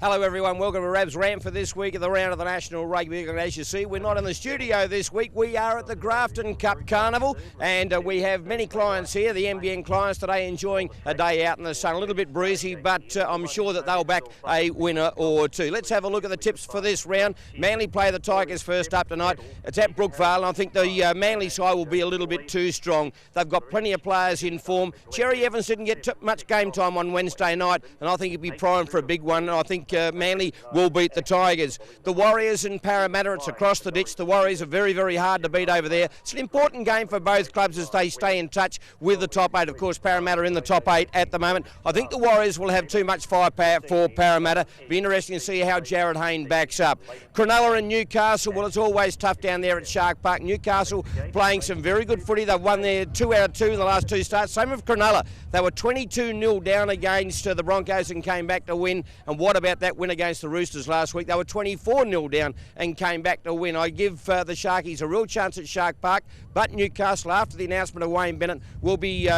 Hello everyone, welcome to Rabbs'S Rant for this week of the round of the National Rugby League. As you see, we're not in the studio this week, we are at the Grafton Cup Carnival, and we have many clients here, the NBN clients today, enjoying a day out in the sun. A little bit breezy, but I'm sure that they'll back a winner or two. Let's have a look at the tips for this round. Manly play the Tigers first up tonight. It's at Brookvale, and I think the Manly side will be a little bit too strong. They've got plenty of players in form. Cherry Evans didn't get much game time on Wednesday night, and I think he'd be primed for a big one. I think Manly will beat the Tigers. The Warriors and Parramatta, it's across the ditch. The Warriors are very, very hard to beat over there. It's an important game for both clubs as they stay in touch with the top eight. Of course, Parramatta are in the top eight at the moment. I think the Warriors will have too much firepower for Parramatta. Be interesting to see how Jared Hayne backs up. Cronulla and Newcastle, well, it's always tough down there at Shark Park. Newcastle playing some very good footy. They've won their 2 out of 2 in the last 2 starts. Same with Cronulla. They were 22-0 down against the Broncos and came back to win. And what about that win against the Roosters last week? They were 24-0 down and came back to win. I give the Sharkies a real chance at Shark Park, but Newcastle, after the announcement of Wayne Bennett, will be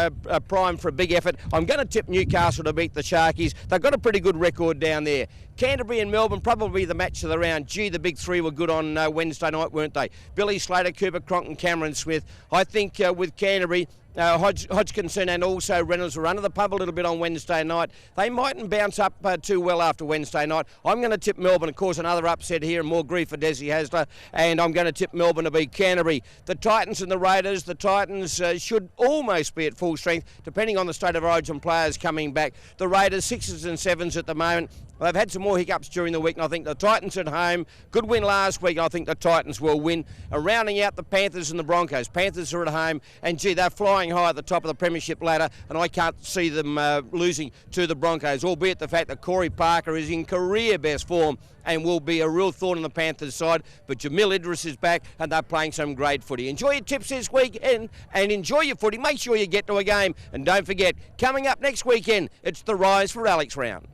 primed for a big effort. I'm going to tip Newcastle to beat the Sharkies. They've got a pretty good record down there. Canterbury and Melbourne, probably the match of the round. Gee, the big three were good on Wednesday night, weren't they? Billy Slater, Cooper Cronk and Cameron Smith. I think with Canterbury, Hodgkinson and also Reynolds were under the pump a little bit on Wednesday night. They mightn't bounce up too well after Wednesday night. I'm going to tip Melbourne. Of course, another upset here and more grief for Desi Hasler. And I'm going to tip Melbourne to beat Canterbury. The Titans and the Raiders. The Titans should almost be at full strength, depending on the state of origin players coming back. The Raiders, 6s and 7s at the moment. They've had some more hiccups during the week, and I think the Titans at home, good win last week, I think the Titans will win. Rounding out the Panthers and the Broncos. Panthers are at home, and gee, they're flying high at the top of the premiership ladder, and I can't see them losing to the Broncos, albeit the fact that Corey Parker is in career best form and will be a real thorn on the Panthers side. But Jamil Idris is back, and they're playing some great footy. Enjoy your tips this weekend, and enjoy your footy. Make sure you get to a game, and don't forget, coming up next weekend, it's the Rise for Alex round.